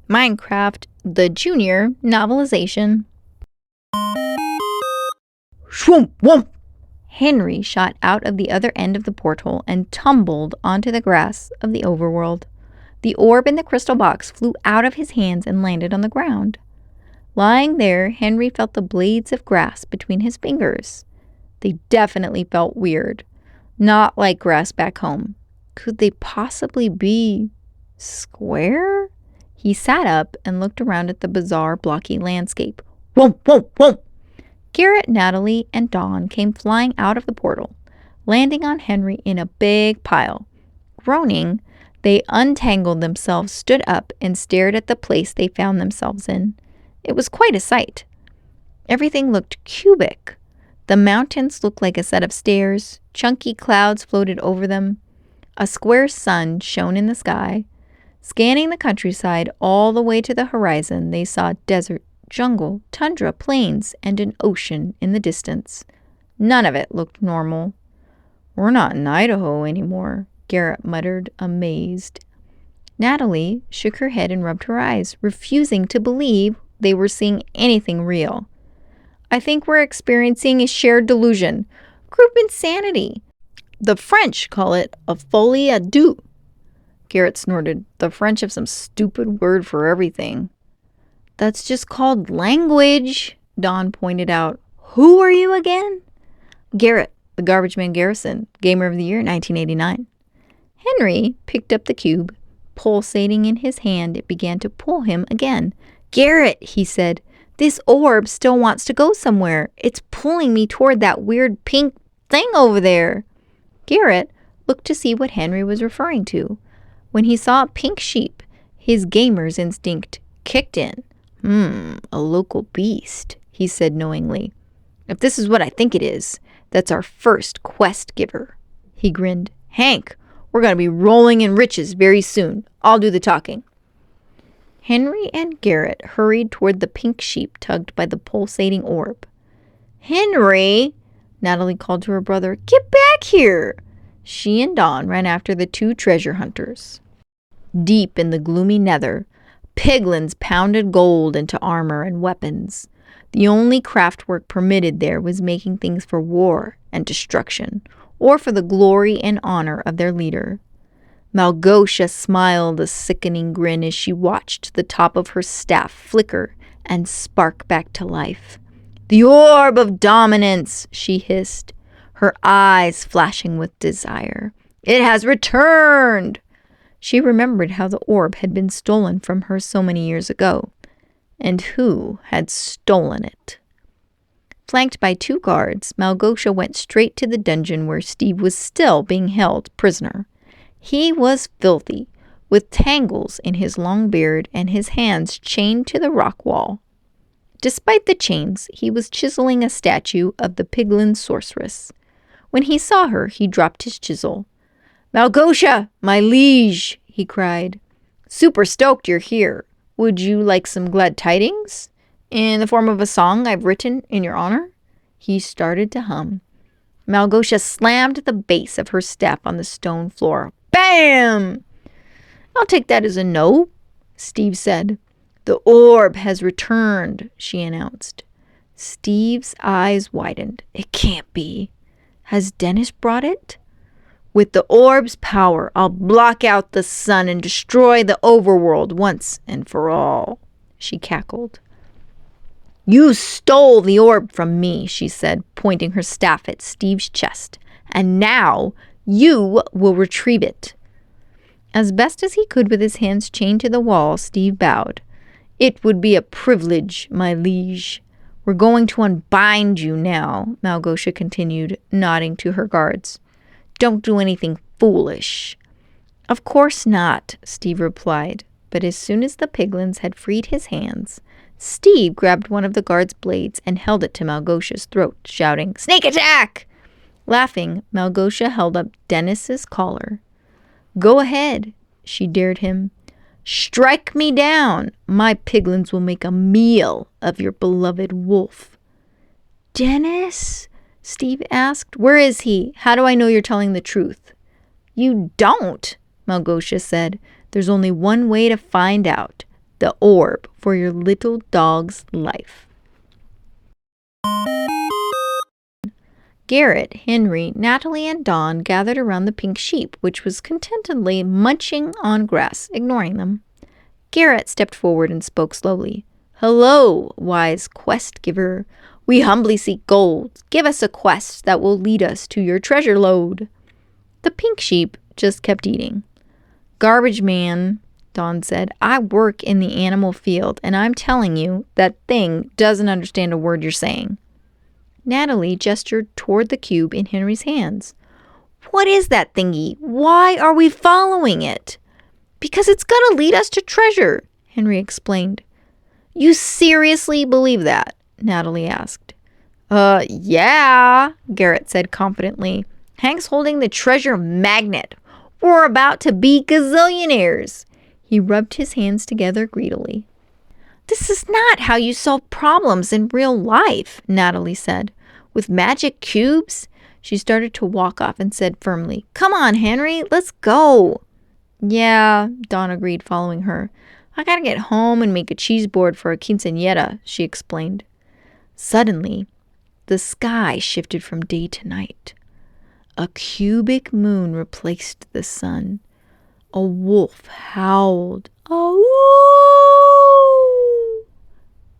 Minecraft, the Junior Novelization. Shwoomp whoomp! Henry shot out of the other end of the portal and tumbled onto the grass of the overworld. The orb in the crystal box flew out of his hands and landed on the ground. Lying there, Henry felt the blades of grass between his fingers. They definitely felt weird. Not like grass back home. Could they possibly be square? He sat up and looked around at the bizarre, blocky landscape. Whoomp whoomp whoomp! Garrett, Natalie, and Dawn came flying out of the portal, landing on Henry in a big pile. Groaning, they untangled themselves, stood up, and stared at the place they found themselves in. It was quite a sight. Everything looked cubic. The mountains looked like a set of stairs. Chunky clouds floated over them. A square sun shone in the sky. Scanning the countryside all the way to the horizon, they saw desert, jungle, tundra, plains, and an ocean in the distance. None of it looked normal. "We're not in Idaho anymore," Garrett muttered, amazed. Natalie shook her head and rubbed her eyes, refusing to believe they were seeing anything real. "I think we're experiencing a shared delusion. Group insanity. The French call it a folie à deux." Garrett snorted. "The French have some stupid word for everything." "That's just called language," Dawn pointed out. "Who are you again?" "Garrett, the Garbage Man Garrison, Gamer of the Year 1989. Henry picked up the cube. Pulsating in his hand, it began to pull him again. "Garrett," he said, "this orb still wants to go somewhere. It's pulling me toward that weird pink thing over there." Garrett looked to see what Henry was referring to. When he saw a pink sheep, his gamer's instinct kicked in. A local beast," he said knowingly. "If this is what I think it is, that's our first quest giver." He grinned. "Hank, we're going to be rolling in riches very soon. I'll do the talking." Henry and Garrett hurried toward the pink sheep tugged by the pulsating orb. "Henry!" Natalie called to her brother. "Get back here!" She and Dawn ran after the two treasure hunters. Deep in the gloomy nether, piglins pounded gold into armor and weapons. The only craftwork permitted there was making things for war and destruction, or for the glory and honor of their leader. Malgosia smiled a sickening grin as she watched the top of her staff flicker and spark back to life. "The orb of dominance," she hissed, her eyes flashing with desire. "It has returned!" She remembered how the orb had been stolen from her so many years ago, and who had stolen it. Flanked by two guards, Malgosia went straight to the dungeon where Steve was still being held prisoner. He was filthy, with tangles in his long beard and his hands chained to the rock wall. Despite the chains, he was chiseling a statue of the piglin sorceress. When he saw her, he dropped his chisel. "Malgosia, my liege," he cried. "Super stoked you're here. Would you like some glad tidings? In the form of a song I've written in your honor?" He started to hum. Malgosia slammed the base of her staff on the stone floor. Bam! "I'll take that as a no," Steve said. "The orb has returned," she announced. Steve's eyes widened. "It can't be. Has Dennis brought it?" "With the orb's power, I'll block out the sun and destroy the overworld once and for all," she cackled. "You stole the orb from me," she said, pointing her staff at Steve's chest. "And now you will retrieve it." As best as he could with his hands chained to the wall, Steve bowed. "It would be a privilege, my liege. We're going to unbind you now," Malgosia continued, nodding to her guards. "Don't do anything foolish." "Of course not," Steve replied. But as soon as the piglins had freed his hands, Steve grabbed one of the guard's blades and held it to Malgosia's throat, shouting, "Snake attack!" Laughing, Malgosia held up Dennis's collar. "Go ahead," she dared him. "Strike me down. My piglins will make a meal of your beloved wolf." "Dennis?" Steve asked. "Where is he? How do I know you're telling the truth?" "You don't," Malgosia said. "There's only one way to find out. the orb for your little dog's life. Garrett, Henry, Natalie, and Dawn gathered around the pink sheep, which was contentedly munching on grass, ignoring them. Garrett stepped forward and spoke slowly. "Hello, wise quest giver. We humbly seek gold. Give us a quest that will lead us to your treasure lode." The pink sheep just kept eating. "Garbage man," Dawn said, "I work in the animal field, and I'm telling you, that thing doesn't understand a word you're saying." Natalie gestured toward the cube in Henry's hands. "What is that thingy? Why are we following it?" "Because it's gonna lead us to treasure," Henry explained. "You seriously believe that?" Natalie asked. Yeah, Garrett said confidently. "Hank's holding the treasure magnet. We're about to be gazillionaires." He rubbed his hands together greedily. "This is not how you solve problems in real life," Natalie said. "With magic cubes?" She started to walk off and said firmly, "Come on, Henry, let's go." "Yeah," Dawn agreed, following her. "I gotta get home and make a cheese board for a quinceañera," she explained. Suddenly, the sky shifted from day to night. A cubic moon replaced the sun. A wolf howled. "Oh!"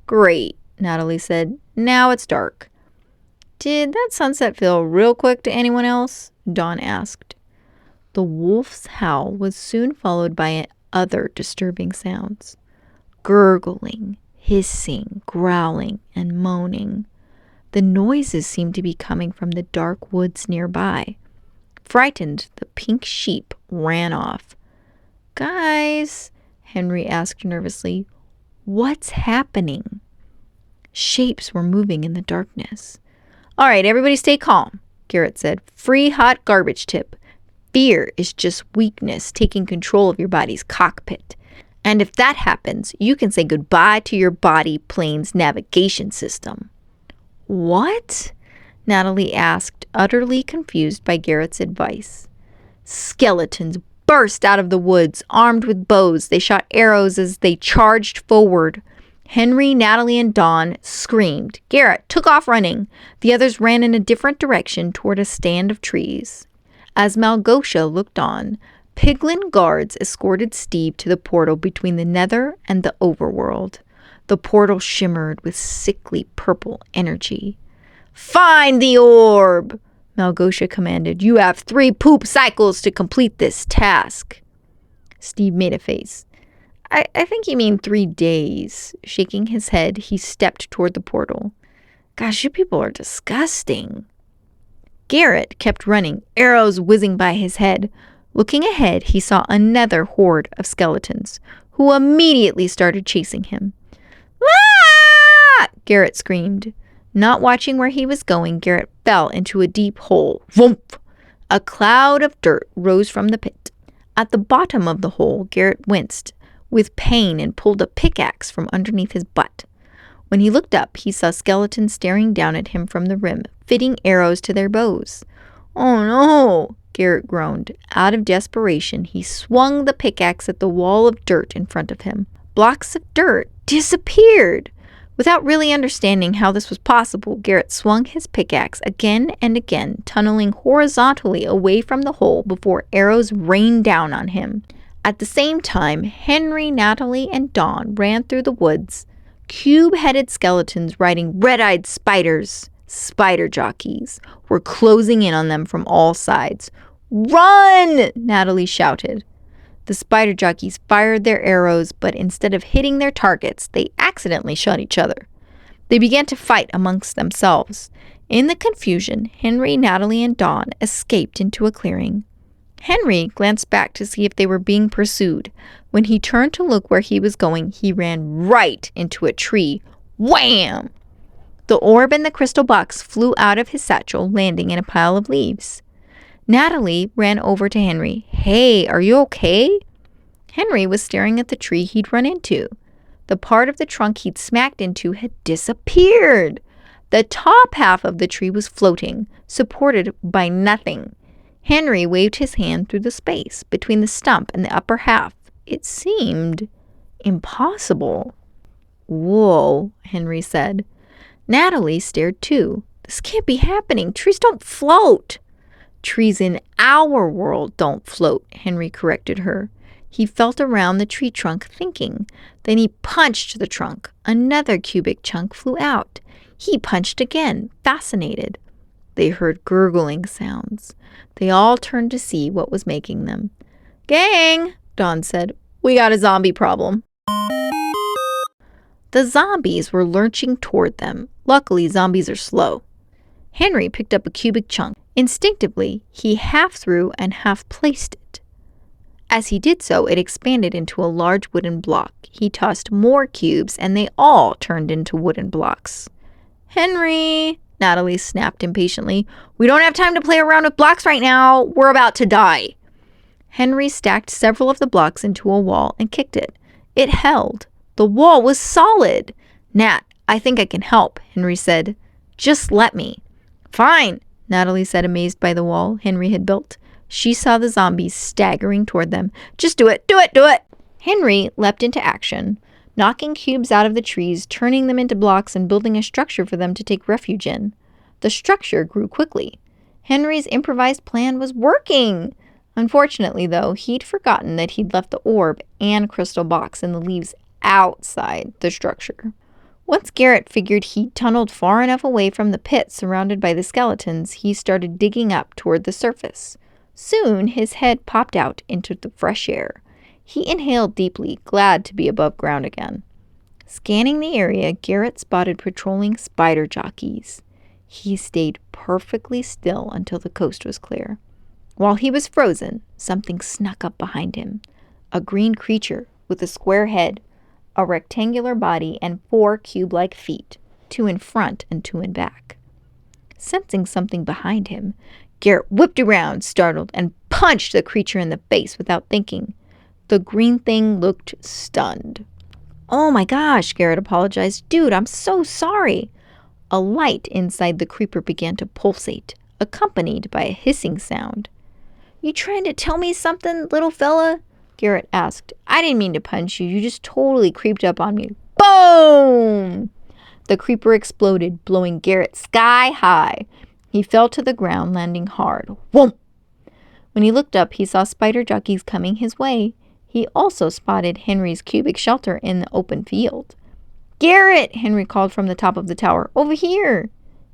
"Great," Natalie said. "Now it's dark." "Did that sunset feel real quick to anyone else?" Dawn asked. The wolf's howl was soon followed by other disturbing sounds. Gurgling, hissing, growling, and moaning. The noises seemed to be coming from the dark woods nearby. Frightened, the pink sheep ran off. "Guys," Henry asked nervously, "what's happening?" Shapes were moving in the darkness. "All right, everybody stay calm," Garrett said. "Free hot garbage tip. Fear is just weakness taking control of your body's cockpit. And if that happens, you can say goodbye to your body plane's navigation system." "What?" Natalie asked, utterly confused by Garrett's advice. Skeletons burst out of the woods, armed with bows. They shot arrows as they charged forward. Henry, Natalie, and Dawn screamed. Garrett took off running. The others ran in a different direction toward a stand of trees. As Malgosia looked on, piglin guards escorted Steve to the portal between the nether and the overworld. The portal shimmered with sickly purple energy. "Find the orb!" Malgosia commanded. "You have 3 poop cycles to complete this task." Steve made a face. I think you mean 3 days." Shaking his head, he stepped toward the portal. "Gosh, you people are disgusting." Garrett kept running, arrows whizzing by his head. Looking ahead, he saw another horde of skeletons, who immediately started chasing him. "Ah!" Garrett screamed. Not watching where he was going, Garrett fell into a deep hole. Vroomp! A cloud of dirt rose from the pit. At the bottom of the hole, Garrett winced with pain and pulled a pickaxe from underneath his butt. When he looked up, he saw skeletons staring down at him from the rim, fitting arrows to their bows. "Oh no!" Garrett groaned. Out of desperation, he swung the pickaxe at the wall of dirt in front of him. Blocks of dirt disappeared. Without really understanding how this was possible, Garrett swung his pickaxe again and again, tunneling horizontally away from the hole before arrows rained down on him. At the same time, Henry, Natalie, and Dawn ran through the woods. Cube-headed skeletons riding red-eyed spiders, spider jockeys, were closing in on them from all sides. "Run!" Natalie shouted. The spider jockeys fired their arrows, but instead of hitting their targets, they accidentally shot each other. They began to fight amongst themselves. In the confusion, Henry, Natalie, and Dawn escaped into a clearing. Henry glanced back to see if they were being pursued. When he turned to look where he was going, he ran right into a tree. Wham! The orb and the crystal box flew out of his satchel, landing in a pile of leaves. Natalie ran over to Henry. "Hey, are you okay?" Henry was staring at the tree he'd run into. The part of the trunk he'd smacked into had disappeared. The top half of the tree was floating, supported by nothing. Henry waved his hand through the space between the stump and the upper half. It seemed Impossible. Whoa, Henry said. Natalie stared too. This can't be happening. Trees don't float. Trees in our world don't float, Henry corrected her. He felt around the tree trunk thinking. Then he punched the trunk. Another cubic chunk flew out. He punched again, fascinated. They heard gurgling sounds. They all turned to see what was making them. Gang, Dawn said, we got a zombie problem. The zombies were lurching toward them. Luckily, zombies are slow. Henry picked up a cubic chunk. Instinctively, he half threw and half placed it. As he did so, it expanded into a large wooden block. He tossed more cubes, and they all turned into wooden blocks. Henry, Natalie snapped impatiently, we don't have time to play around with blocks right now. We're about to die. Henry stacked several of the blocks into a wall and kicked it. It held. The wall was solid. Nat, I think I can help, Henry said. Just let me. Fine, Natalie said, amazed by the wall Henry had built. She saw the zombies staggering toward them. Just do it, do it, do it! Henry leapt into action, knocking cubes out of the trees, turning them into blocks, and building a structure for them to take refuge in. The structure grew quickly. Henry's improvised plan was working! Unfortunately, though, he'd forgotten that he'd left the orb and crystal box in the leaves outside the structure. Once Garrett figured he'd tunneled far enough away from the pit surrounded by the skeletons, he started digging up toward the surface. Soon his head popped out into the fresh air. He inhaled deeply, glad to be above ground again. Scanning the area, Garrett spotted patrolling spider jockeys. He stayed perfectly still until the coast was clear. While he was frozen, something snuck up behind him. A green creature with a square head, a rectangular body, and 4 cube-like feet, 2 in front and 2 in back. Sensing something behind him, Garrett whipped around, startled, and punched the creature in the face without thinking. The green thing looked stunned. Oh my gosh, Garrett apologized. Dude, I'm so sorry. A light inside the creeper began to pulsate, accompanied by a hissing sound. You trying to tell me something, little fella? Garrett asked. I didn't mean to punch you. You just totally creeped up on me. Boom! The creeper exploded, blowing Garrett sky high. He fell to the ground, landing hard. Whoomp! When he looked up, he saw spider jockeys coming his way. He also spotted Henry's cubic shelter in the open field. Garrett! Henry called from the top of the tower. Over here!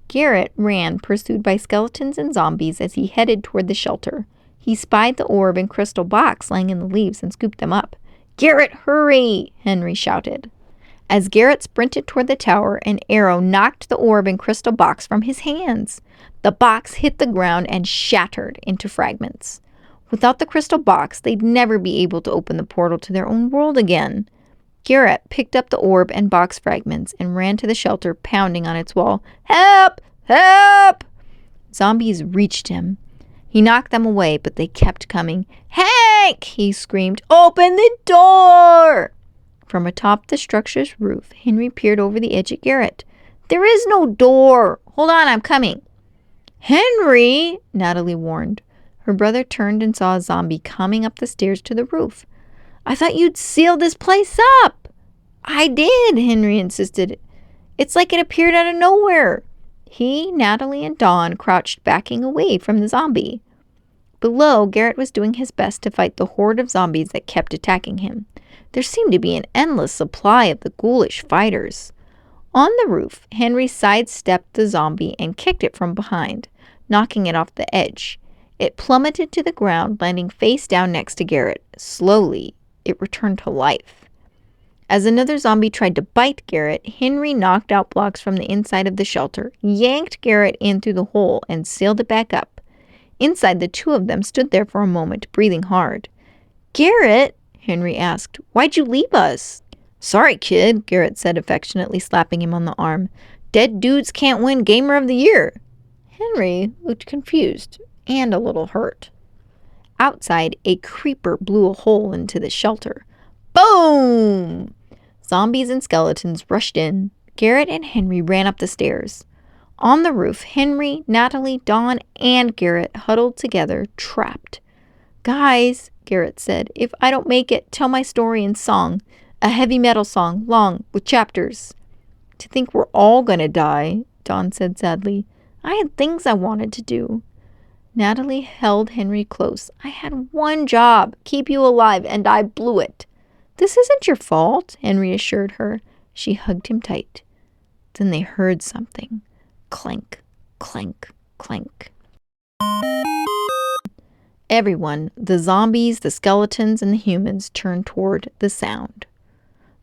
Garrett ran, pursued by skeletons and zombies, as he headed toward the shelter. He spied the orb and crystal box lying in the leaves and scooped them up. Garrett, hurry! Henry shouted. As Garrett sprinted toward the tower, an arrow knocked the orb and crystal box from his hands. The box hit the ground and shattered into fragments. Without the crystal box, they'd never be able to open the portal to their own world again. Garrett picked up the orb and box fragments and ran to the shelter, pounding on its wall. Help! Help! Zombies reached him. He knocked them away, but they kept coming. Hank! He screamed. Open the door! From atop the structure's roof, Henry peered over the edge at Garrett. There is no door. Hold on, I'm coming. Henry! Natalie warned. Her brother turned and saw a zombie coming up the stairs to the roof. I thought you'd seal this place up. I did, Henry insisted. It's like it appeared out of nowhere. He, Natalie, and Dawn crouched backing away from the zombie. Below, Garrett was doing his best to fight the horde of zombies that kept attacking him. There seemed to be an endless supply of the ghoulish fighters. On the roof, Henry sidestepped the zombie and kicked it from behind, knocking it off the edge. It plummeted to the ground, landing face down next to Garrett. Slowly, it returned to life. As another zombie tried to bite Garrett, Henry knocked out blocks from the inside of the shelter, yanked Garrett in through the hole, and sealed it back up. Inside, the two of them stood there for a moment, breathing hard. Garrett, Henry asked, why'd you leave us? Sorry, kid, Garrett said affectionately, slapping him on the arm. Dead dudes can't win Gamer of the Year. Henry looked confused and a little hurt. Outside, a creeper blew a hole into the shelter. Boom! Zombies and skeletons rushed in. Garrett and Henry ran up the stairs. On the roof, Henry, Natalie, Dawn, and Garrett huddled together, trapped. Guys, Garrett said, if I don't make it, tell my story in song. A heavy metal song, long, with chapters. To think we're all gonna die, Dawn said sadly. I had things I wanted to do. Natalie held Henry close. I had one job, keep you alive, and I blew it. This isn't your fault, Henry assured her. She hugged him tight. Then they heard something. Clank, clank, clank. Everyone, the zombies, the skeletons, and the humans, turned toward the sound.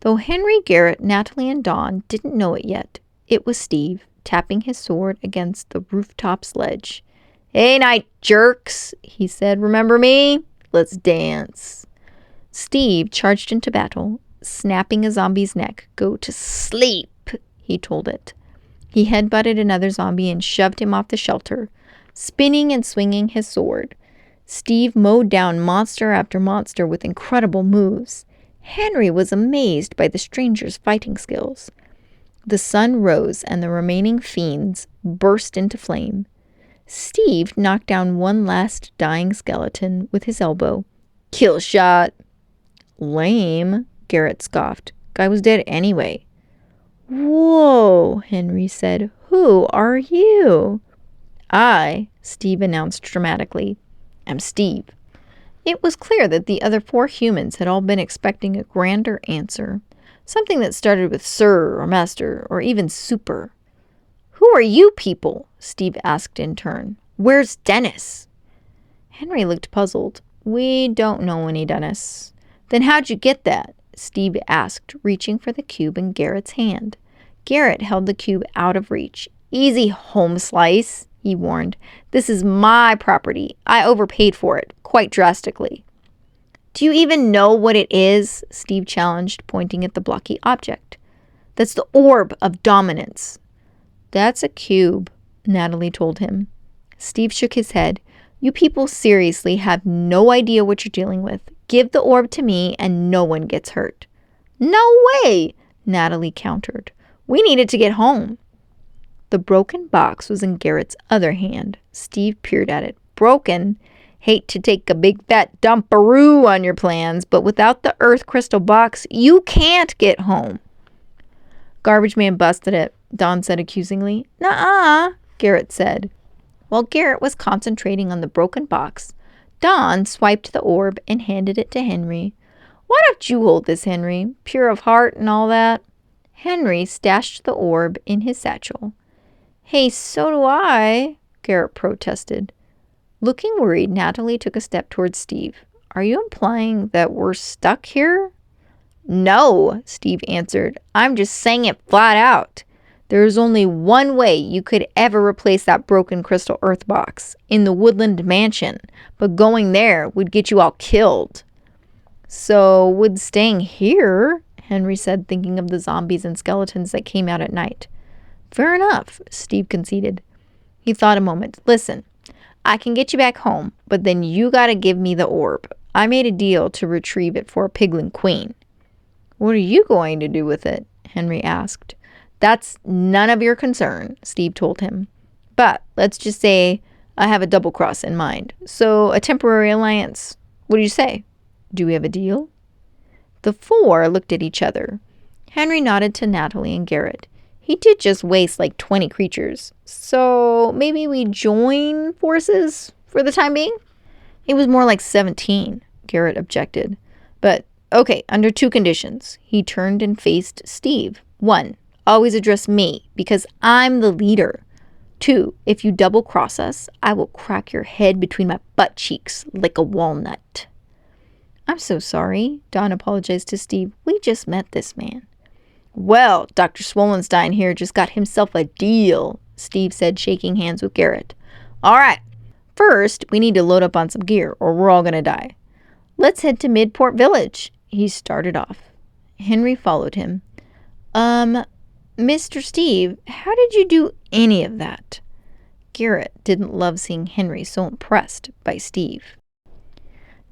Though Henry, Garrett, Natalie, and Dawn didn't know it yet, it was Steve, tapping his sword against the rooftop ledge. Hey, night jerks, he said. Remember me? Let's dance. Steve charged into battle, snapping a zombie's neck. Go to sleep, he told it. He headbutted another zombie and shoved him off the shelter, spinning and swinging his sword. Steve mowed down monster after monster with incredible moves. Henry was amazed by the stranger's fighting skills. The sun rose and the remaining fiends burst into flame. Steve knocked down one last dying skeleton with his elbow. Kill shot. Lame, Garrett scoffed. Guy was dead anyway. Whoa, Henry said. Who are you? I, Steve announced dramatically, am Steve. It was clear that the other 4 humans had all been expecting a grander answer, something that started with Sir or Master or even Super. Who are you people? Steve asked in turn. Where's Dennis? Henry looked puzzled. We don't know any Dennis. Then how'd you get that? Steve asked, reaching for the cube in Garrett's hand. Garrett held the cube out of reach. Easy, home slice, he warned. This is my property. I overpaid for it, quite drastically. Do you even know what it is? Steve challenged, pointing at the blocky object. That's the orb of dominance. That's a cube, Natalie told him. Steve shook his head. You people seriously have no idea what you're dealing with. Give the orb to me and no one gets hurt. No way, Natalie countered. We needed to get home. The broken box was in Garrett's other hand. Steve peered at it. Broken? Hate to take a big fat dumparoo on your plans, but without the earth crystal box, you can't get home. Garbage man busted it, Dawn said accusingly. Nuh-uh, Garrett said. While Garrett was concentrating on the broken box, Dawn swiped the orb and handed it to Henry. Why don't you hold this, Henry? Pure of heart and all that. Henry stashed the orb in his satchel. Hey, so do I, Garrett protested. Looking worried, Natalie took a step towards Steve. Are you implying that we're stuck here? No, Steve answered. I'm just saying it flat out. There is only one way you could ever replace that broken crystal earth box, in the woodland mansion, but going there would get you all killed. So would staying here, Henry said, thinking of the zombies and skeletons that came out at night. Fair enough, Steve conceded. He thought a moment. Listen, I can get you back home, but then you gotta give me the orb. I made a deal to retrieve it for a piglin queen. What are you going to do with it? Henry asked. That's none of your concern, Steve told him. But let's just say I have a double cross in mind. So a temporary alliance. What do you say? Do we have a deal? The 4 looked at each other. Henry nodded to Natalie and Garrett. He did just waste like 20 creatures. So maybe we join forces for the time being? It was more like 17, Garrett objected. But okay, under 2 conditions. He turned and faced Steve. 1, always address me because I'm the leader. 2, if you double cross us, I will crack your head between my butt cheeks like a walnut. I'm so sorry, Dawn apologized to Steve. We just met this man. Well, Dr. Swollenstein here just got himself a deal, Steve said, shaking hands with Garrett. All right, first we need to load up on some gear or we're all going to die. Let's head to Midport Village, he started off. Henry followed him. Mr. Steve, how did you do any of that? Garrett didn't love seeing Henry so impressed by Steve.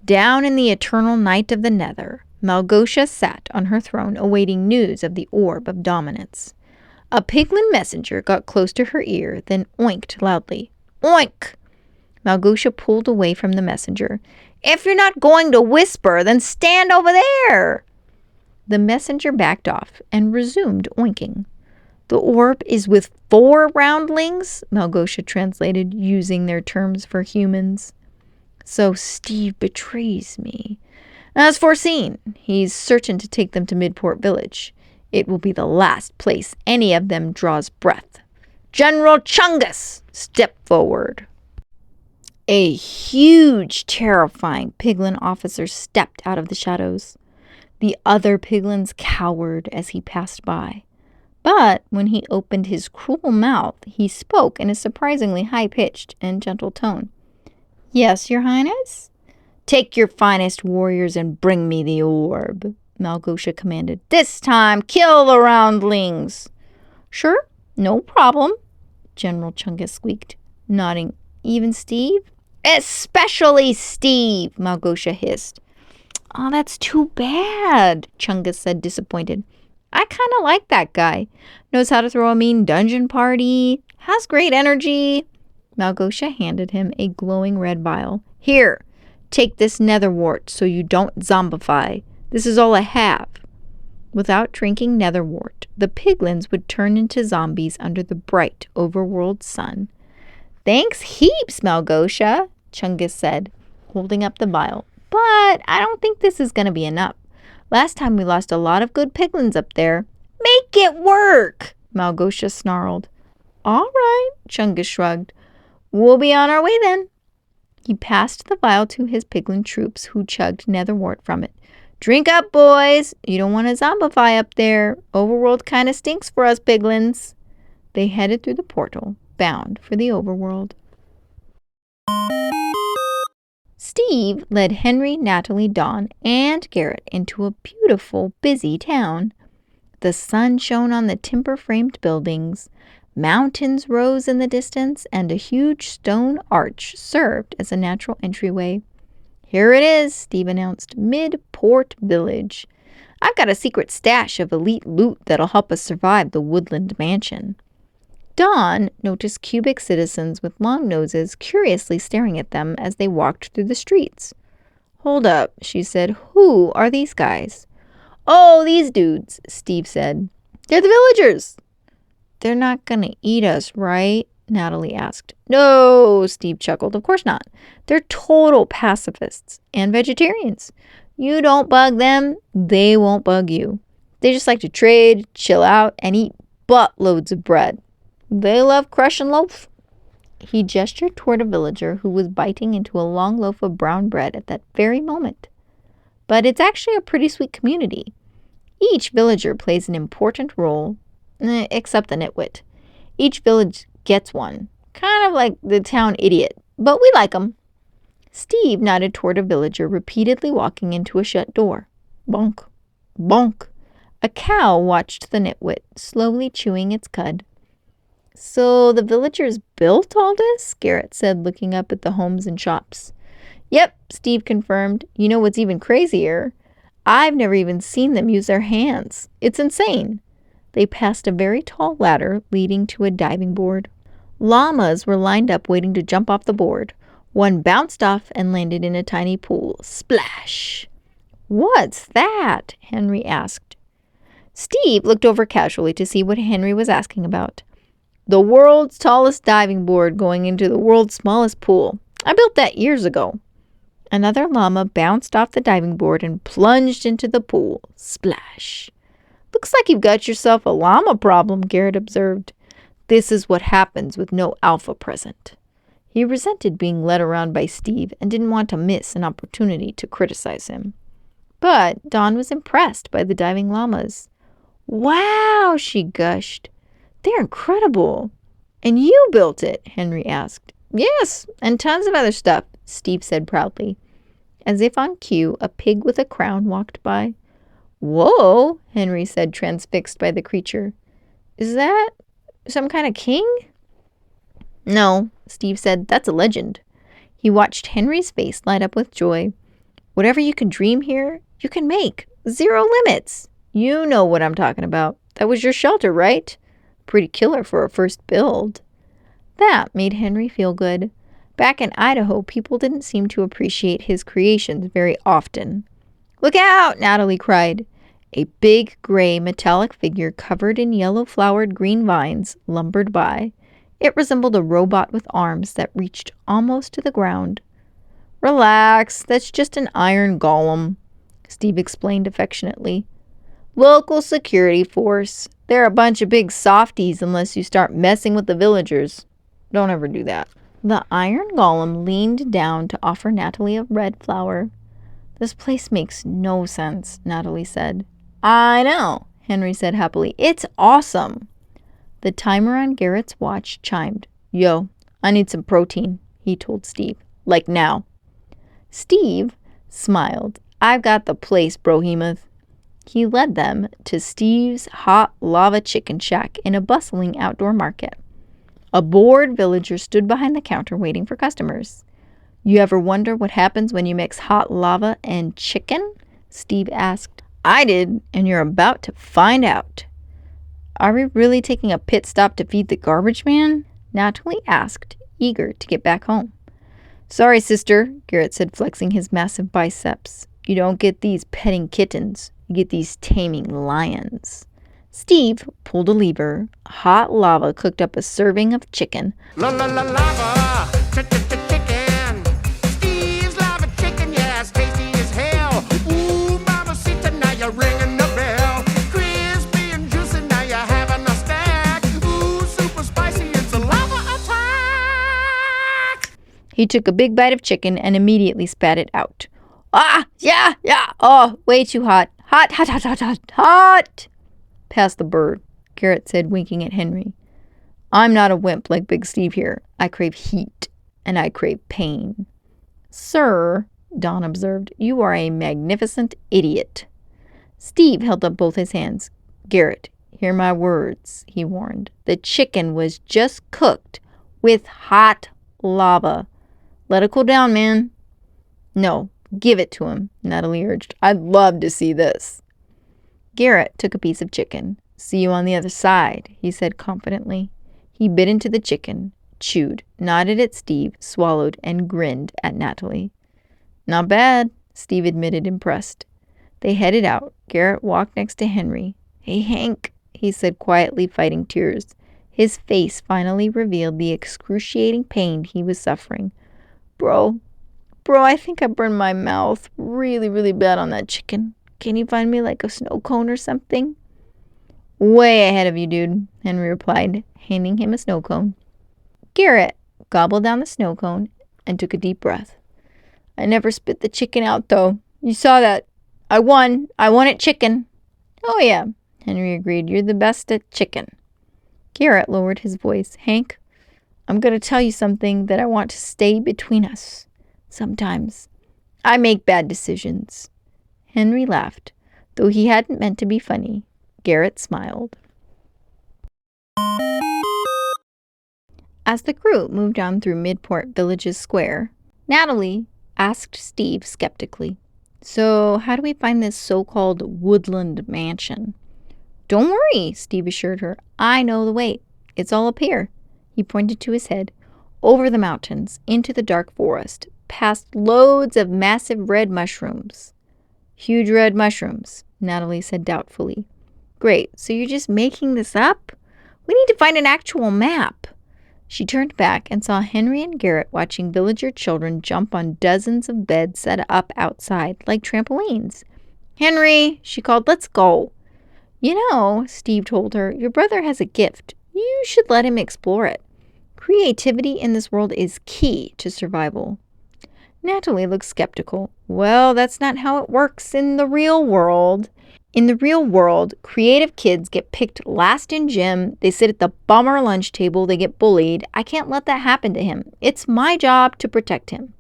Down in the eternal night of the Nether, Malgotia sat on her throne awaiting news of the orb of dominance. A piglin messenger got close to her ear, then oinked loudly. Oink! Malgotia pulled away from the messenger. If you're not going to whisper, then stand over there! The messenger backed off and resumed oinking. "The orb is with 4 roundlings," Malgosia translated, using their terms for humans. "So Steve betrays me. As foreseen, he's certain to take them to Midport Village. It will be the last place any of them draws breath. General Chungus, step forward." A huge, terrifying piglin officer stepped out of the shadows. The other piglins cowered as he passed by. But when he opened his cruel mouth, he spoke in a surprisingly high-pitched and gentle tone. "Yes, Your Highness?" "Take your finest warriors and bring me the orb," Malgosia commanded. "This time, kill the roundlings." "Sure, no problem," General Chungus squeaked, nodding. "Even Steve?" "Especially Steve," Malgosia hissed. "Oh, that's too bad," Chungus said, disappointed. "I kind of like that guy. Knows how to throw a mean dungeon party. Has great energy." Malgosia handed him a glowing red vial. "Here, take this netherwort so you don't zombify. This is all I have." Without drinking netherwort, the piglins would turn into zombies under the bright overworld sun. "Thanks heaps, Malgosia," Chungus said, holding up the vial. "But I don't think this is going to be enough. Last time we lost a lot of good piglins up there." "Make it work," Malgosia snarled. "All right," Chungus shrugged. "We'll be on our way then." He passed the vial to his piglin troops, who chugged netherwort from it. "Drink up, boys. You don't want to zombify up there. Overworld kind of stinks for us piglins." They headed through the portal, bound for the overworld. Steve led Henry, Natalie, Dawn, and Garrett into a beautiful, busy town. The sun shone on the timber-framed buildings, mountains rose in the distance, and a huge stone arch served as a natural entryway. "Here it is," Steve announced, "Midport Village. I've got a secret stash of elite loot that'll help us survive the woodland mansion." Dawn noticed cubic citizens with long noses curiously staring at them as they walked through the streets. "Hold up," she said. "Who are these guys?" "Oh, these dudes," Steve said. "They're the villagers." "They're not gonna eat us, right?" Natalie asked. "No," Steve chuckled. "Of course not. They're total pacifists and vegetarians. You don't bug them, they won't bug you. They just like to trade, chill out, and eat buttloads of bread. They love crush and loaf." He gestured toward a villager who was biting into a long loaf of brown bread at that very moment. But it's actually a pretty sweet community. Each villager plays an important role, except the nitwit. Each village gets one, kind of like the town idiot, but we like 'em. Steve nodded toward a villager repeatedly walking into a shut door. Bonk, bonk. A cow watched the nitwit, slowly chewing its cud. "So the villagers built all this?" Garrett said, looking up at the homes and shops. "Yep," Steve confirmed. "You know what's even crazier? I've never even seen them use their hands. It's insane." They passed a very tall ladder leading to a diving board. Llamas were lined up waiting to jump off the board. One bounced off and landed in a tiny pool. Splash! "What's that?" Henry asked. Steve looked over casually to see what Henry was asking about. "The world's tallest diving board going into the world's smallest pool. I built that years ago." Another llama bounced off the diving board and plunged into the pool. Splash! "Looks like you've got yourself a llama problem," Garrett observed. This is what happens with no alpha present. He resented being led around by Steve and didn't want to miss an opportunity to criticize him. But Dawn was impressed by the diving llamas. "Wow," she gushed. "They're incredible." "And you built it?" Henry asked. "Yes, and tons of other stuff," Steve said proudly. As if on cue, a pig with a crown walked by. "Whoa," Henry said, transfixed by the creature. "Is that some kind of king?" "No," Steve said. "That's a legend." He watched Henry's face light up with joy. "Whatever you can dream here, you can make. Zero limits. You know what I'm talking about. That was your shelter, right? Pretty killer for a first build." That made Henry feel good. Back in Idaho, people didn't seem to appreciate his creations very often. "Look out!" Natalie cried. A big gray metallic figure covered in yellow-flowered green vines lumbered by. It resembled a robot with arms that reached almost to the ground. "Relax, that's just an iron golem," Steve explained affectionately. "Local security force. They're a bunch of big softies unless you start messing with the villagers. Don't ever do that." The iron golem leaned down to offer Natalie a red flower. "This place makes no sense," Natalie said. "I know," Henry said happily. "It's awesome." The timer on Garrett's watch chimed. "Yo, I need some protein," he told Steve. "Like now." Steve smiled. "I've got the place, brohemoth." He led them to Steve's hot lava chicken shack in a bustling outdoor market. A bored villager stood behind the counter waiting for customers. "You ever wonder what happens when you mix hot lava and chicken?" Steve asked. "I did, and you're about to find out." "Are we really taking a pit stop to feed the garbage man?" Natalie asked, eager to get back home. "Sorry, sister," Garrett said, flexing his massive biceps. "You don't get these petting kittens. You get these taming lions." Steve pulled a lever. Hot lava cooked up a serving of chicken. Lava, chicken. Steve's lava chicken, yeah, it's tasty as hell. Ooh, mamacita, now you're ringing the bell. Crispy and juicy, now you're having a snack. Ooh, super spicy, it's a lava attack. He took a big bite of chicken and immediately spat it out. "Ah, yeah. Oh, way too hot. Hot. Pass the bird," Garrett said, winking at Henry. "I'm not a wimp like Big Steve here. I crave heat, and I crave pain." "Sir," Don observed, "you are a magnificent idiot." Steve held up both his hands. "Garrett, hear my words," he warned. "The chicken was just cooked with hot lava. Let it cool down, man." "No, give it to him," Natalie urged. "I'd love to see this." Garrett took a piece of chicken. "See you on the other side," he said confidently. He bit into the chicken, chewed, nodded at Steve, swallowed, and grinned at Natalie. "Not bad," Steve admitted, impressed. They headed out. Garrett walked next to Henry. "Hey, Hank," he said quietly, fighting tears. His face finally revealed the excruciating pain he was suffering. Bro, I think I burned my mouth really, really bad on that chicken. Can you find me like a snow cone or something?" "Way ahead of you, dude," Henry replied, handing him a snow cone. Garrett gobbled down the snow cone and took a deep breath. "I never spit the chicken out, though. You saw that. I won. I won at chicken." "Oh, yeah," Henry agreed. "You're the best at chicken." Garrett lowered his voice. "Hank, I'm going to tell you something that I want to stay between us. Sometimes I make bad decisions." Henry laughed. Though he hadn't meant to be funny, Garrett smiled. As the group moved on through Midport Village's square, Natalie asked Steve skeptically, "So how do we find this so-called woodland mansion?" "Don't worry," Steve assured her. "I know the way. It's all up here." He pointed to his head. "Over the mountains, into the dark forest, past loads of massive red mushrooms." "Huge red mushrooms," Natalie said doubtfully. "Great, so you're just making this up? We need to find an actual map." She turned back and saw Henry and Garrett watching villager children jump on dozens of beds set up outside like trampolines. "Henry," she called, "let's go." "You know," Steve told her, "your brother has a gift. You should let him explore it. Creativity in this world is key to survival." Natalie looked skeptical. "Well, that's not how it works in the real world. In the real world, creative kids get picked last in gym. They sit at the bummer lunch table. They get bullied. I can't let that happen to him. It's my job to protect him."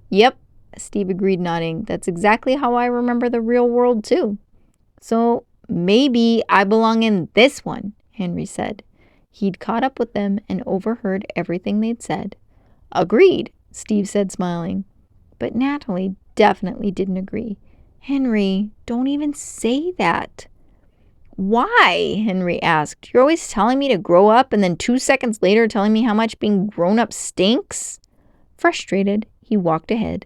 "Yep," Steve agreed, nodding. "That's exactly how I remember the real world, too." "So maybe I belong in this one," Henry said. He'd caught up with them and overheard everything they'd said. "Agreed," Steve said, smiling. But Natalie definitely didn't agree. "Henry, don't even say that." "Why?" Henry asked. "You're always telling me to grow up and then 2 seconds later telling me how much being grown up stinks." Frustrated, he walked ahead.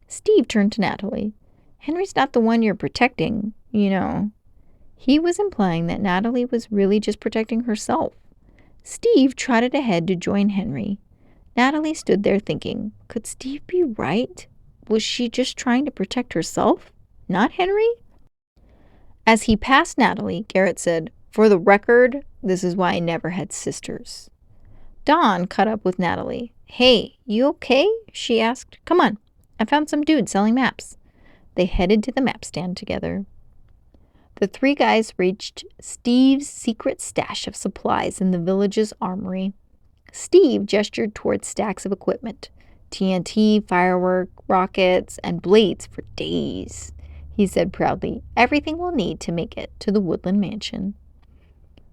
Steve turned to Natalie. "Henry's not the one you're protecting. He was implying that Natalie was really just protecting herself. Steve trotted ahead to join Henry. Natalie stood there thinking, could Steve be right? Was she just trying to protect herself, not Henry? As he passed Natalie, Garrett said, "For the record, this is why I never had sisters." Dawn caught up with Natalie. "Hey, you okay?" she asked. "Come on, I found some dude selling maps." They headed to the map stand together. The three guys reached Steve's secret stash of supplies in the village's armory. Steve gestured towards stacks of equipment. TNT, firework, rockets, and blades for days. He said proudly, "Everything we'll need to make it to the Woodland Mansion."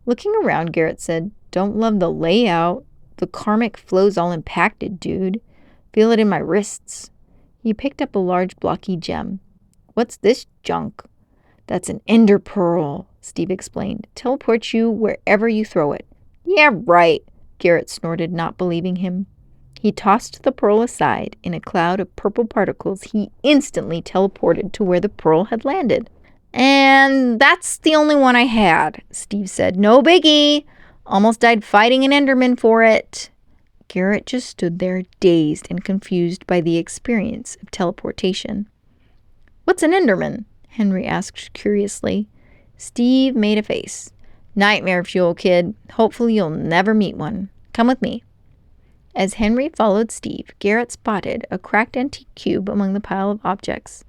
Looking around, Garrett said, "Don't love the layout. The karmic flow's all impacted, dude. Feel it in my wrists." He picked up a large blocky gem. "What's this junk?" "That's an ender pearl," Steve explained. "Teleports you wherever you throw it." "Yeah, right," Garrett snorted, not believing him. He tossed the pearl aside. In a cloud of purple particles, he instantly teleported to where the pearl had landed. "And that's the only one I had," Steve said. "No biggie. Almost died fighting an Enderman for it." Garrett just stood there, dazed and confused by the experience of teleportation. "What's an Enderman?" Henry asked curiously. Steve made a face. "Nightmare fuel, kid. Hopefully you'll never meet one. Come with me." As Henry followed Steve, Garrett spotted a cracked antique cube among the pile of objects.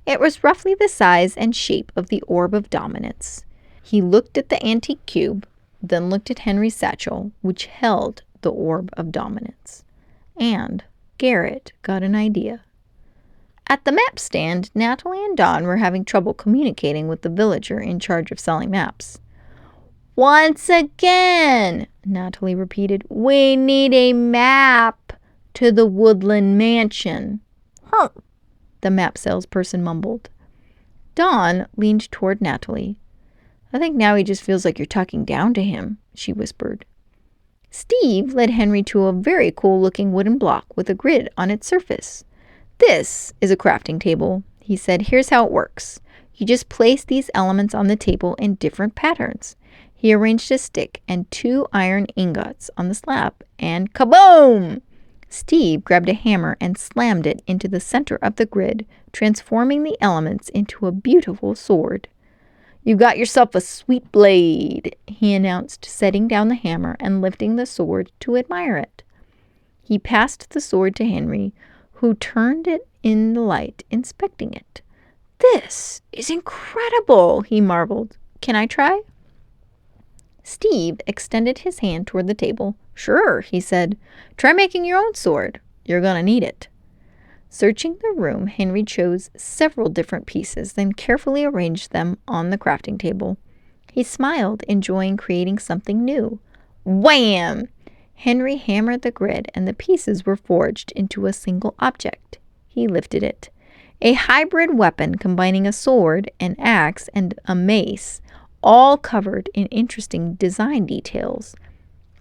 It was roughly the size and shape of the orb of dominance. He looked at the antique cube, then looked at Henry's satchel, which held the orb of dominance. And Garrett got an idea. At the map stand, Natalie and Dawn were having trouble communicating with the villager in charge of selling maps. "Once again," Natalie repeated, "we need a map to the Woodland Mansion." "Huh," the map salesperson mumbled. Dawn leaned toward Natalie. "I think now he just feels like you're talking down to him," she whispered. Steve led Henry to a very cool-looking wooden block with a grid on its surface. "This is a crafting table," he said. "Here's how it works. You just place these elements on the table in different patterns." He arranged a stick and 2 iron ingots on the slab, and kaboom! Steve grabbed a hammer and slammed it into the center of the grid, transforming the elements into a beautiful sword. "You got yourself a sweet blade," he announced, setting down the hammer and lifting the sword to admire it. He passed the sword to Henry, who turned it in the light, inspecting it. "This is incredible," he marveled. "Can I try?" Steve extended his hand toward the table. "Sure," he said. "Try making your own sword. You're gonna need it." Searching the room, Henry chose several different pieces, then carefully arranged them on the crafting table. He smiled, enjoying creating something new. Wham! Henry hammered the grid, and the pieces were forged into a single object. He lifted it. A hybrid weapon combining a sword, an axe, and a mace, all covered in interesting design details.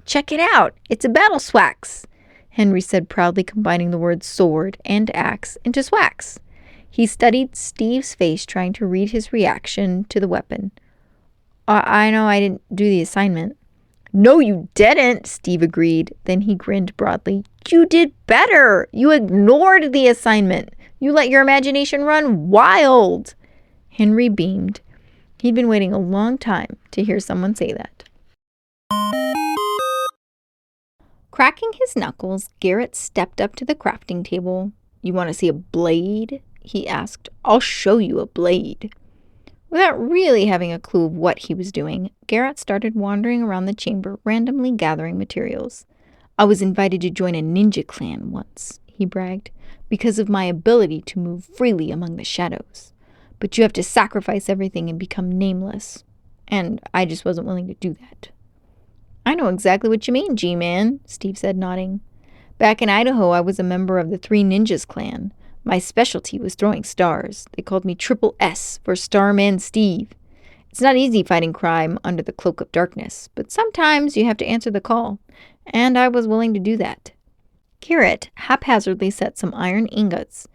"Check it out! It's a battle swax!" Henry said proudly, combining the words sword and axe into swax. He studied Steve's face, trying to read his reaction to the weapon. I know I didn't do the assignment." "No, you didn't," Steve agreed. Then he grinned broadly. "You did better! You ignored the assignment. You let your imagination run wild." Henry beamed. He'd been waiting a long time to hear someone say that. Cracking his knuckles, Garrett stepped up to the crafting table. "You want to see a blade?" he asked. "I'll show you a blade." Without really having a clue of what he was doing, Garrett started wandering around the chamber, randomly gathering materials. "I was invited to join a ninja clan once," he bragged, "because of my ability to move freely among the shadows. But you have to sacrifice everything and become nameless. And I just wasn't willing to do that." "I know exactly what you mean, G-Man," Steve said, nodding. "Back in Idaho, I was a member of the Three Ninjas clan. My specialty was throwing stars. They called me Triple S for Starman Steve. It's not easy fighting crime under the cloak of darkness, but sometimes you have to answer the call, and I was willing to do that." Garrett haphazardly set some iron ingots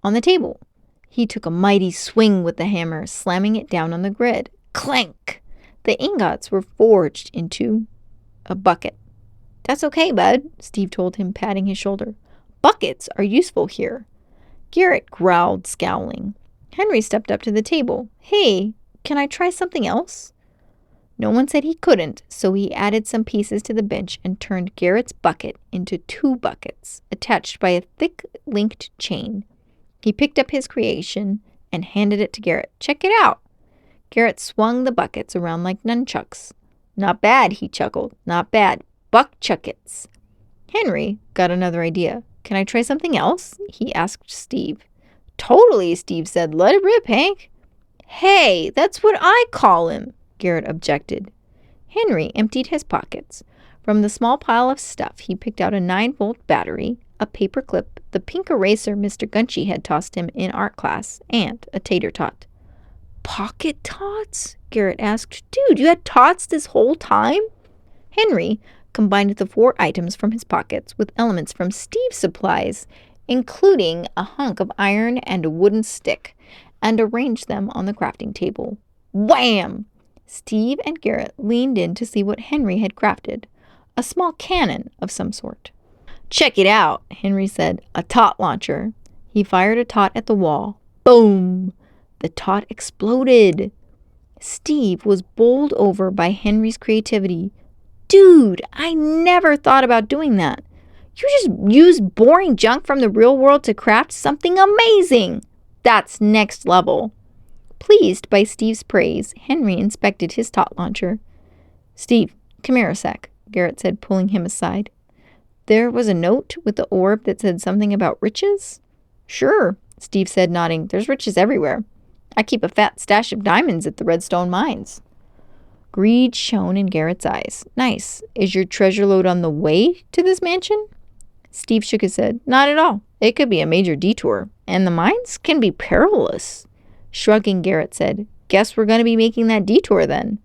on the table. He took a mighty swing with the hammer, slamming it down on the grid. Clank! The ingots were forged into a bucket. "That's okay, bud," Steve told him, patting his shoulder. "Buckets are useful here." Garrett growled, scowling. Henry stepped up to the table. "Hey, can I try something else?" No one said he couldn't, so he added some pieces to the bench and turned Garrett's bucket into 2 buckets, attached by a thick linked chain. He picked up his creation and handed it to Garrett. "Check it out." Garrett swung the buckets around like nunchucks. "Not bad," he chuckled. "Not bad. Buck-chuckets." Henry got another idea. "Can I try something else?" he asked Steve. "Totally," Steve said. "Let it rip, Hank." "Hey, that's what I call him," Garrett objected. Henry emptied his pockets. From the small pile of stuff, he picked out a 9-volt battery, a paper clip, the pink eraser Mr. Gunchy had tossed him in art class, and a tater tot. "Pocket tots?" Garrett asked. "Dude, you had tots this whole time?" Henry combined the 4 items from his pockets with elements from Steve's supplies, including a hunk of iron and a wooden stick, and arranged them on the crafting table. Wham! Steve and Garrett leaned in to see what Henry had crafted, a small cannon of some sort. "Check it out," Henry said. "A tot launcher." He fired a tot at the wall. Boom! The tot exploded. Steve was bowled over by Henry's creativity. "Dude, I never thought about doing that. You just used boring junk from the real world to craft something amazing. That's next level." Pleased by Steve's praise, Henry inspected his tot launcher. "Steve, come here a sec," Garrett said, pulling him aside. "There was a note with the orb that said something about riches?" "Sure," Steve said, nodding. "There's riches everywhere. I keep a fat stash of diamonds at the Redstone mines." Greed shone in Garrett's eyes. "Nice. Is your treasure load on the way to this mansion?" Steve shook his head. "Not at all. It could be a major detour, and the mines can be perilous." Shrugging, Garrett said, "Guess we're going to be making that detour then."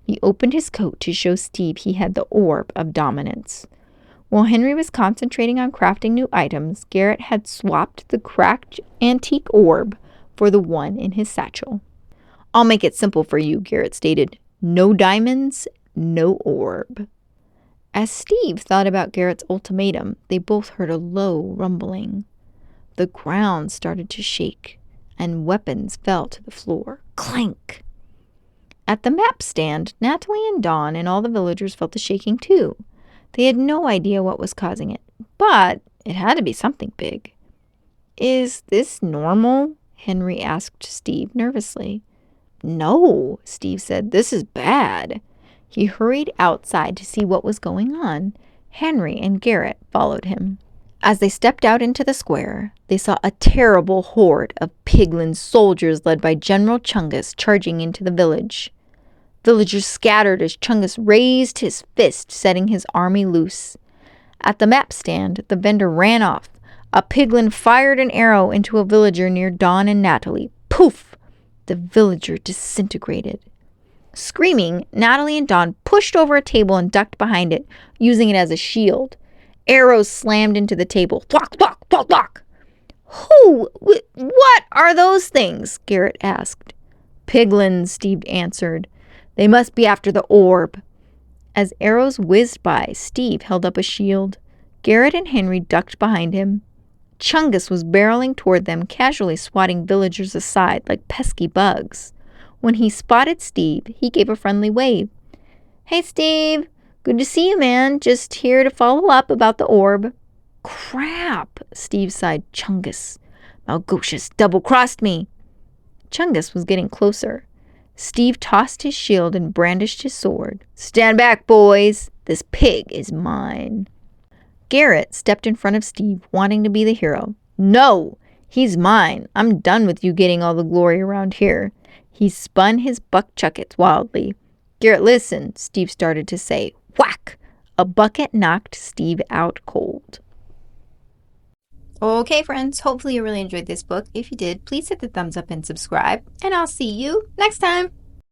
He opened his coat to show Steve he had the orb of dominance. While Henry was concentrating on crafting new items, Garrett had swapped the cracked antique orb for the one in his satchel. "I'll make it simple for you," Garrett stated. "No diamonds, no orb." As Steve thought about Garrett's ultimatum, they both heard a low rumbling. The ground started to shake, and weapons fell to the floor. Clank! At the map stand, Natalie and Dawn and all the villagers felt the shaking too. They had no idea what was causing it, but it had to be something big. "Is this normal?" Henry asked Steve nervously. "No," Steve said. "This is bad." He hurried outside to see what was going on. Henry and Garrett followed him. As they stepped out into the square, they saw a terrible horde of piglin soldiers led by General Chungus charging into the village. Villagers scattered as Chungus raised his fist, setting his army loose. At the map stand, the vendor ran off. A piglin fired an arrow into a villager near Dawn and Natalie. Poof! The villager disintegrated. Screaming, Natalie and Dawn pushed over a table and ducked behind it, using it as a shield. Arrows slammed into the table. Thwack, thwack, thwack, thwack. What are those things?" Garrett asked. "Piglins," Steve answered. "They must be after the orb." As arrows whizzed by, Steve held up a shield. Garrett and Henry ducked behind him. Chungus was barreling toward them, casually swatting villagers aside like pesky bugs. When he spotted Steve, he gave a friendly wave. "Hey, Steve. Good to see you, man. Just here to follow up about the orb." "Crap," Steve sighed. "Chungus. Malgocious double-crossed me." Chungus was getting closer. Steve tossed his shield and brandished his sword. "Stand back, boys. This pig is mine." Garrett stepped in front of Steve, wanting to be the hero. "No, he's mine. I'm done with you getting all the glory around here." He spun his buck-chuckets wildly. "Garrett, listen," Steve started to say. Whack! A bucket knocked Steve out cold. Okay, friends, hopefully you really enjoyed this book. If you did, please hit the thumbs up and subscribe, and I'll see you next time.